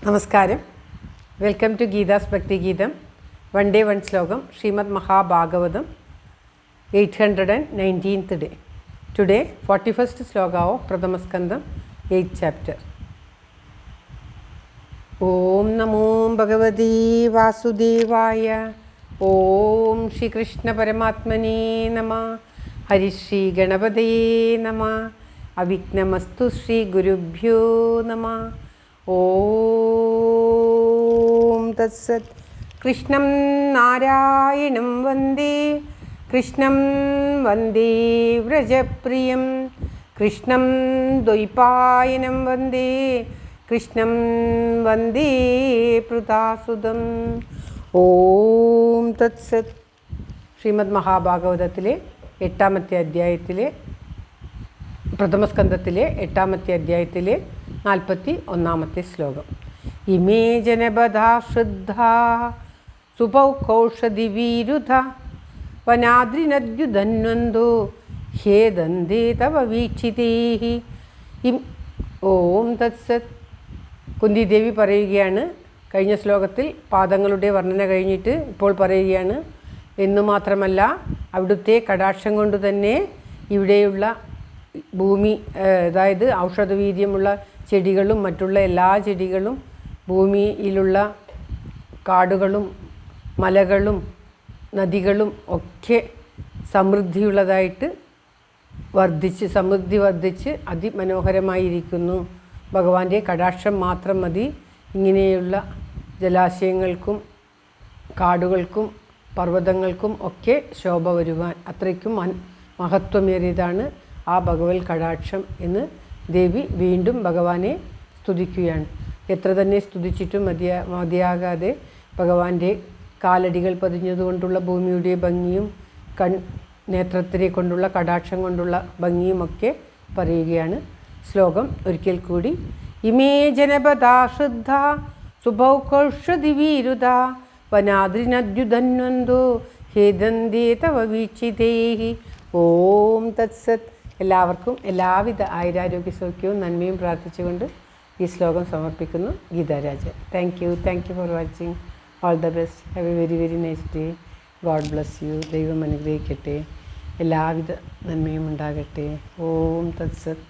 നമസ്കാരം. Welcome to Geetha's ഭക്തി ഗീതം. വൺ ഡേ വൺ ശ്ലോകം. Srimad Mahabhagavatam 819th day. Today 41st shloka of Prathamaskandham 8th chapter. ഓം നമോ ഭഗവതി വാസുദേവായ. ഓം ശ്രീകൃഷ്ണ പരമാത്മനേ നമ. ഹരിശ്രീ ഗണപതയേ നമ. അവിഘ്നമസ്തു ശ്രീ ഗുരുഭ്യോ നമ. ഓം തത്സത്. കൃഷ്ണം നാരായണം വന്ദേ കൃഷ്ണം വന്ദേ വ്രജപ്രിയം കൃഷ്ണം ദ്വൈപായനം വന്ദേ കൃഷ്ണം വന്ദേ പൃഥാസുതം. ഓം തത്സത്. ശ്രീമദ് മഹാഭാഗവതത്തിലെ 8ാമത്തെ അധ്യായത്തിലെ പ്രഥമസ്കന്ധത്തിലെ 8ാമത്തെ അധ്യായത്തിലെ 41ാമത്തെ ശ്ലോകം. ഇമേ ജനപദാ ശ്രദ്ധാ സുപൗകൗഷധിവീരുധ വനാദ്രിനദ്യുധന്വന്തോ ഹേദന്തേ തവ വീക്ഷിതേഹി. ഓം തത്സത്. കുന്തിദേവി പറയുകയാണ്, കഴിഞ്ഞ ശ്ലോകത്തിൽ പാദങ്ങളുടെ വർണ്ണന കഴിഞ്ഞിട്ട് ഇപ്പോൾ പറയുകയാണ്, എന്നു മാത്രമല്ല അവിടുത്തെ കടാക്ഷം കൊണ്ട് തന്നെ ഇവിടെയുള്ള ഭൂമി, അതായത് ഔഷധവീര്യമുള്ള ചെടികളും മറ്റുള്ള എല്ലാ ചെടികളും ഭൂമിയിലുള്ള കാടുകളും മലകളും നദികളും ഒക്കെ സമൃദ്ധി വർദ്ധിച്ച് അതിമനോഹരമായിരിക്കുന്നു. ഭഗവാന്റെ കടാക്ഷം മാത്രം മതി ഇങ്ങനെയുള്ള ജലാശയങ്ങൾക്കും കാടുകൾക്കും പർവ്വതങ്ങൾക്കും ഒക്കെ ശോഭ വരുവാൻ. അത്രയ്ക്കും മഹത്വമേറിയതാണ് ആ ഭഗവത് കടാക്ഷം എന്ന് ദേവി വീണ്ടും ഭഗവാനെ സ്തുതിക്കുകയാണ്. എത്ര തന്നെ സ്തുതിച്ചിട്ടും മതിയാകാതെ ഭഗവാന്റെ കാലടികൾ പതിഞ്ഞതുകൊണ്ടുള്ള ഭൂമിയുടെ ഭംഗിയും നേത്രത്തിനെ കൊണ്ടുള്ള കടാക്ഷം കൊണ്ടുള്ള ഭംഗിയുമൊക്കെ പറയുകയാണ്. ശ്ലോകം ഒരിക്കൽ കൂടി. ഇമേ ജനപദാ ശ്രദ്ധ സുഭൗകൗഷധിവീരുധ വനാദ്രിനദ്യുധന്വന്തോ ഹേദന്തേ തവ വീക്ഷിതേഹി. ഓം തത്സത്. എല്ലാവർക്കും എല്ലാവിധ ആയുരാരോഗ്യ സൗഖ്യവും നന്മയും പ്രാർത്ഥിച്ചുകൊണ്ട് ഈ ശ്ലോകം സമർപ്പിക്കുന്നു. Geetha Rajan. Thank you for watching. All the best. Have A very very nice day. God bless you. ദൈവം അനുഗ്രഹിക്കട്ടെ. എല്ലാവിധ നന്മയും ഉണ്ടാകട്ടെ. ഓം തത്സത്.